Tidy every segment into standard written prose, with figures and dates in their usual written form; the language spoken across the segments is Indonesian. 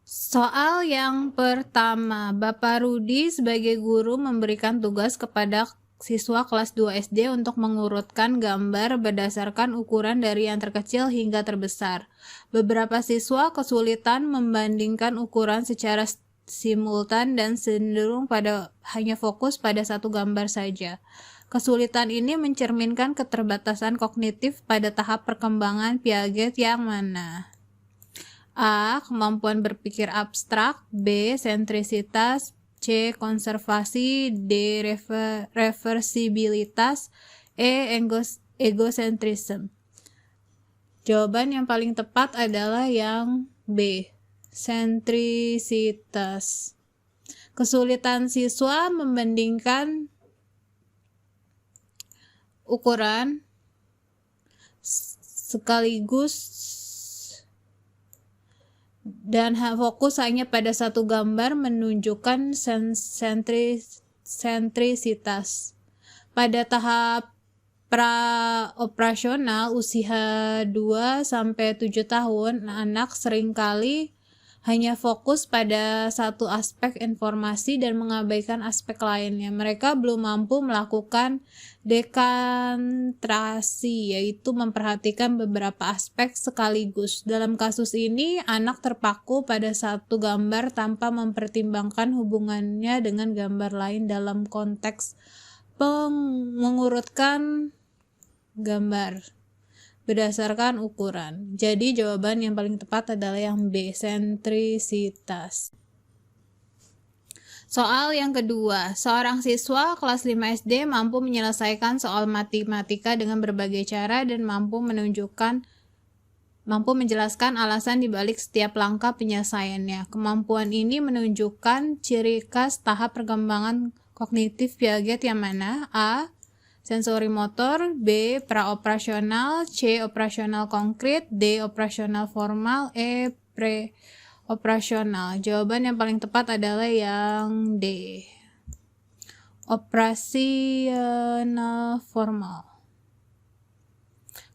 Soal yang pertama, Bapak Rudi sebagai guru memberikan tugas kepada siswa kelas 2 SD untuk mengurutkan gambar berdasarkan ukuran dari yang terkecil hingga terbesar. Beberapa siswa kesulitan membandingkan ukuran secara simultan dan cenderung hanya fokus pada satu gambar saja. Kesulitan ini mencerminkan keterbatasan kognitif pada tahap perkembangan Piaget yang mana? A. Kemampuan berpikir abstrak. B. Sentrisitas. C. Konservasi. D. Reversibilitas. E. Egosentrisme. Jawaban yang paling tepat adalah yang B. Sentrisitas. Kesulitan siswa membandingkan ukuran sekaligus dan fokus hanya pada satu gambar menunjukkan sentrisitas. Pada tahap pra-operasional usia 2-7 tahun, anak seringkali hanya fokus pada satu aspek informasi dan mengabaikan aspek lainnya. Mereka belum mampu melakukan dekonsentrasi, yaitu memperhatikan beberapa aspek sekaligus. Dalam kasus ini, anak terpaku pada satu gambar tanpa mempertimbangkan hubungannya dengan gambar lain dalam konteks mengurutkan gambar berdasarkan ukuran. Jadi jawaban yang paling tepat adalah yang B, sentrisitas. Soal yang kedua, seorang siswa kelas 5 SD mampu menyelesaikan soal matematika dengan berbagai cara dan mampu menjelaskan alasan di balik setiap langkah penyelesaiannya. Kemampuan ini menunjukkan ciri khas tahap perkembangan kognitif Piaget yang mana? A. Sensori motor. B. Praoperasional. C. Operasional konkret. D. Operasional formal. E. Pre-operasional. Jawaban yang paling tepat adalah yang D. Operasional formal.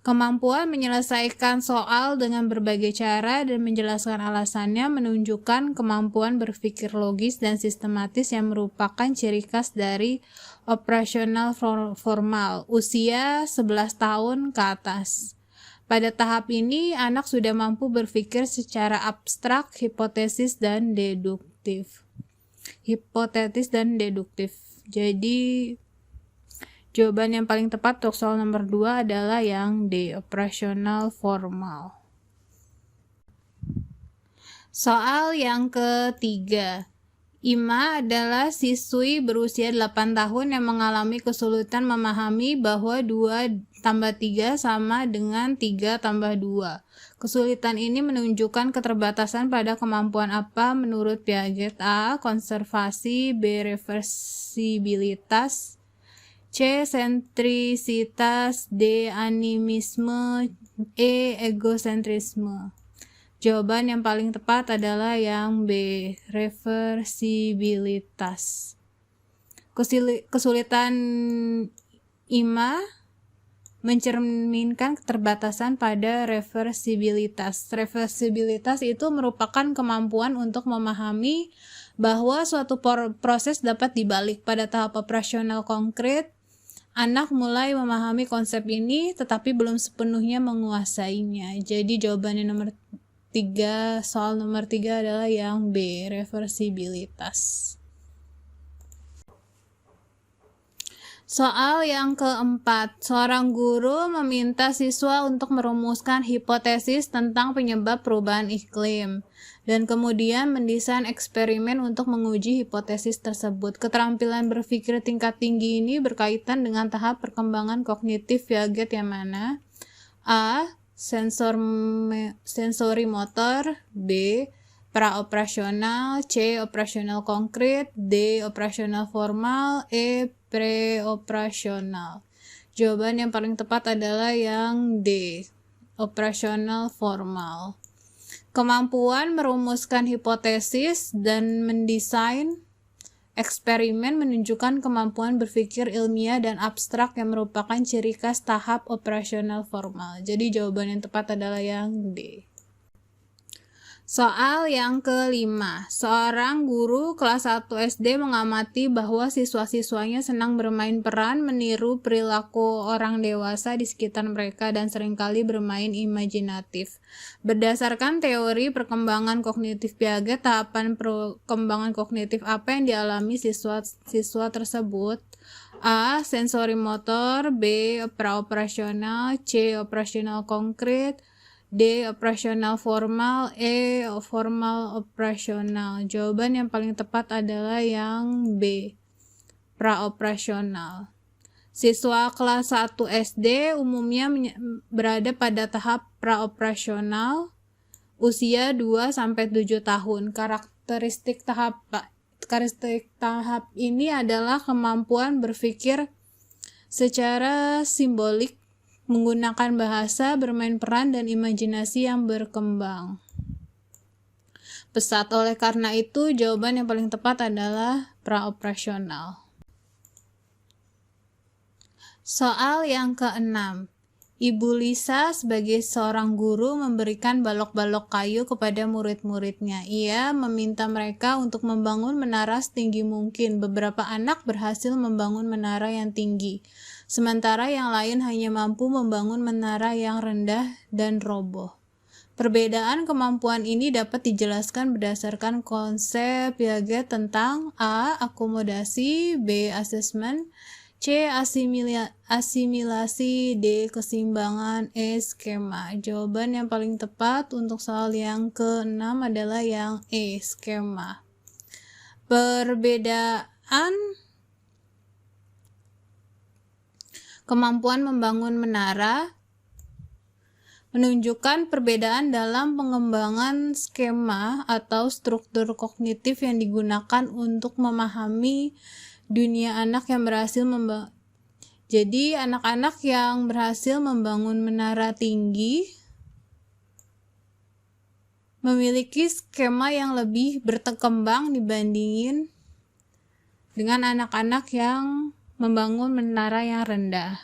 Kemampuan menyelesaikan soal dengan berbagai cara dan menjelaskan alasannya menunjukkan kemampuan berpikir logis dan sistematis yang merupakan ciri khas dari operasional formal, usia 11 tahun ke atas. Pada tahap ini, anak sudah mampu berpikir secara abstrak, hipotetis dan deduktif. Jadi, jawaban yang paling tepat untuk soal nomor 2 adalah yang D, operasional formal. Soal yang ketiga. Ima adalah siswi berusia 8 tahun yang mengalami kesulitan memahami bahwa 2+3 sama dengan 3+2. Kesulitan ini menunjukkan keterbatasan pada kemampuan apa menurut Piaget? A. Konservasi. B. Reversibilitas. C. Sentrisitas. D. Animisme. E. Egosentrisme. Jawaban yang paling tepat adalah yang B. Reversibilitas. Kesulitan Ima mencerminkan keterbatasan pada reversibilitas. Reversibilitas itu merupakan kemampuan untuk memahami bahwa suatu proses dapat dibalik. Pada tahap operasional konkret, anak mulai memahami konsep ini tetapi belum sepenuhnya menguasainya. Jadi jawabannya soal nomor 3 adalah yang B, reversibilitas. Soal yang keempat, seorang guru meminta siswa untuk merumuskan hipotesis tentang penyebab perubahan iklim dan kemudian mendesain eksperimen untuk menguji hipotesis tersebut. Keterampilan berpikir tingkat tinggi ini berkaitan dengan tahap perkembangan kognitif Piaget yang mana? A. Sensori motor. B. Praoperasional. C. Operasional konkret. D. Operasional formal. E. Preoperasional. Jawaban yang paling tepat adalah yang D. Operasional formal. Kemampuan merumuskan hipotesis dan mendesain eksperimen menunjukkan kemampuan berpikir ilmiah dan abstrak yang merupakan ciri khas tahap operasional formal. Jadi jawaban yang tepat adalah yang D. Soal yang kelima, seorang guru kelas 1 SD mengamati bahwa siswa-siswanya senang bermain peran, meniru perilaku orang dewasa di sekitar mereka, dan seringkali bermain imajinatif. Berdasarkan teori perkembangan kognitif Piaget, tahapan perkembangan kognitif apa yang dialami siswa tersebut? A. Sensori motor, B. Praoperasional, C. Operasional konkret, D. Operasional formal, E. Formal operasional. Jawaban yang paling tepat adalah yang B. Praoperasional. Siswa kelas 1 SD umumnya berada pada tahap praoperasional usia 2-7 tahun. Karakteristik tahap ini adalah kemampuan berpikir secara simbolik, menggunakan bahasa, bermain peran, dan imajinasi yang berkembang pesat. Oleh karena itu, jawaban yang paling tepat adalah praoperasional. Soal yang keenam. Ibu Lisa sebagai seorang guru memberikan balok-balok kayu kepada murid-muridnya. Ia meminta mereka untuk membangun menara setinggi mungkin. Beberapa anak berhasil membangun menara yang tinggi, sementara yang lain hanya mampu membangun menara yang rendah dan roboh. Perbedaan kemampuan ini dapat dijelaskan berdasarkan konsep Piaget tentang A. Akomodasi, B. Asesmen, C. Asimilasi, D. Keseimbangan, E. Skema. Jawaban yang paling tepat untuk soal yang ke-6 adalah yang E. Skema. Perbedaan kemampuan membangun menara menunjukkan perbedaan dalam pengembangan skema atau struktur kognitif yang digunakan untuk memahami dunia anak yang berhasil Jadi, anak-anak yang berhasil membangun menara tinggi memiliki skema yang lebih berkembang dibandingin dengan anak-anak yang membangun menara yang rendah.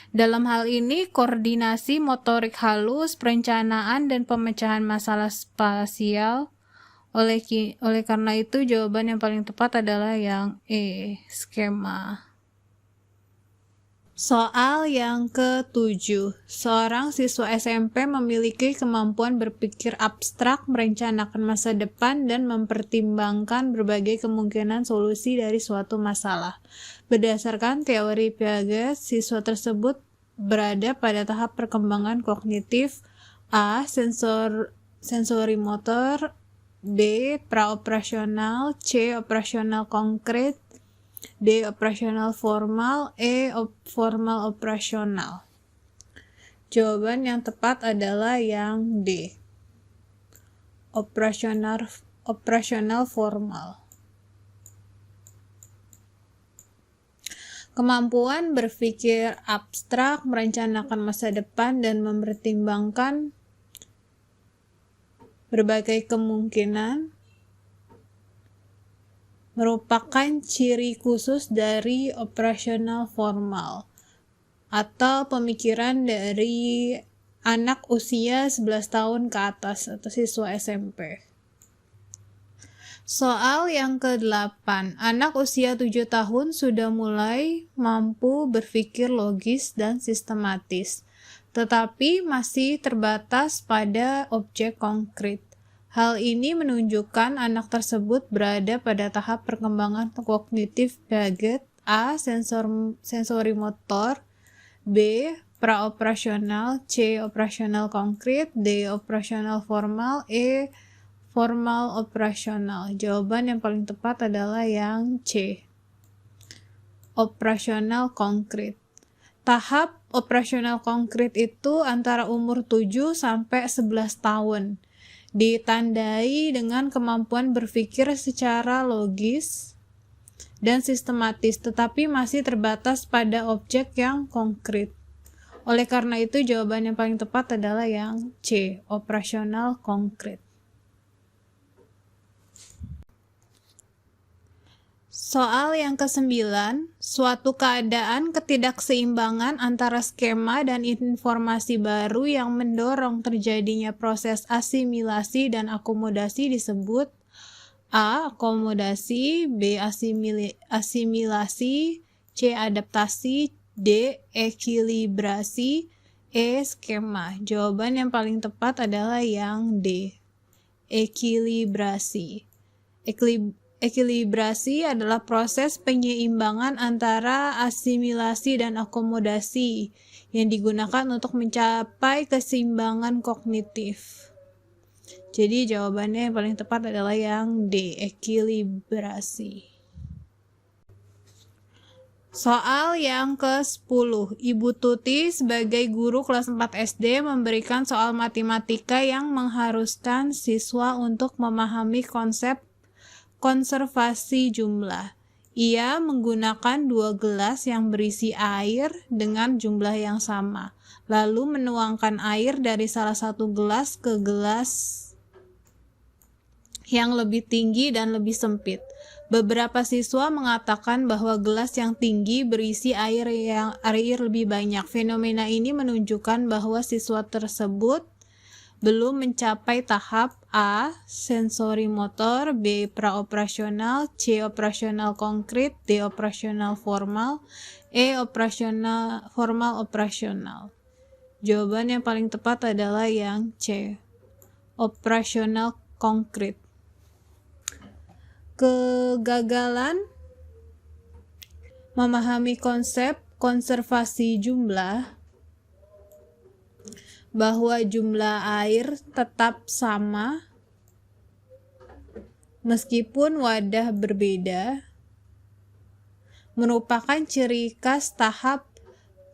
Dalam hal ini, koordinasi motorik halus, perencanaan, dan pemecahan masalah spasial. Oleh karena itu, jawaban yang paling tepat adalah yang E, skema. Soal yang ke-7. Seorang siswa SMP memiliki kemampuan berpikir abstrak, merencanakan masa depan, dan mempertimbangkan berbagai kemungkinan solusi dari suatu masalah. Berdasarkan teori Piaget, siswa tersebut berada pada tahap perkembangan kognitif A. Sensori motor, B. Praoperasional, C. Operasional konkret, D. Operasional formal, E. Formal operasional. Jawaban yang tepat adalah yang D. Operasional formal. Kemampuan berpikir abstrak, merencanakan masa depan, dan mempertimbangkan berbagai kemungkinan merupakan ciri khusus dari operasional formal atau pemikiran dari anak usia 11 tahun ke atas atau siswa SMP. Soal yang ke-8. Anak usia 7 tahun sudah mulai mampu berpikir logis dan sistematis, tetapi masih terbatas pada objek konkret. Hal ini menunjukkan anak tersebut berada pada tahap perkembangan kognitif Piaget. A. Sensori motor, B. Praoperasional, C. Operasional konkret, D. Operasional formal, E. Formal operasional. Jawaban yang paling tepat adalah yang C. Operasional konkret. Tahap operasional konkret itu antara umur 7 sampai 11 tahun. Ditandai dengan kemampuan berpikir secara logis dan sistematis, tetapi masih terbatas pada objek yang konkret. Oleh karena itu, jawaban yang paling tepat adalah yang C. Operasional konkret. Soal yang ke-9, suatu keadaan ketidakseimbangan antara skema dan informasi baru yang mendorong terjadinya proses asimilasi dan akomodasi disebut A. Akomodasi, B. Asimilasi, C. Adaptasi, D. Ekilibrasi, E. Skema. Jawaban yang paling tepat adalah yang D. Ekilibrasi. Ekilibrasi adalah proses penyeimbangan antara asimilasi dan akomodasi yang digunakan untuk mencapai keseimbangan kognitif. Jadi jawabannya yang paling tepat adalah yang D, ekilibrasi. Soal yang ke-10, Ibu Tuti sebagai guru kelas 4 SD memberikan soal matematika yang mengharuskan siswa untuk memahami konsep konservasi jumlah. Ia menggunakan 2 gelas yang berisi air dengan jumlah yang sama, lalu menuangkan air dari salah satu gelas ke gelas yang lebih tinggi dan lebih sempit. Beberapa siswa mengatakan bahwa gelas yang tinggi berisi air lebih banyak. Fenomena ini menunjukkan bahwa siswa tersebut belum mencapai tahap A. Sensori motor, B. Praoperasional, C. Operasional konkret, D. Operasional formal, E. Formal operasional. Jawaban yang paling tepat adalah yang C. Operasional konkret. Kegagalan memahami konsep konservasi jumlah, bahwa jumlah air tetap sama meskipun wadah berbeda, merupakan ciri khas tahap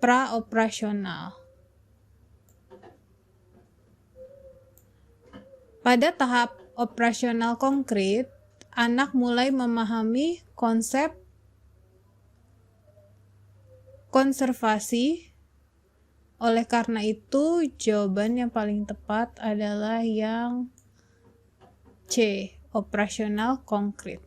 praoperasional. Pada tahap operasional konkret, anak mulai memahami konsep konservasi. Oleh karena itu, jawaban yang paling tepat adalah yang C, operasional konkret.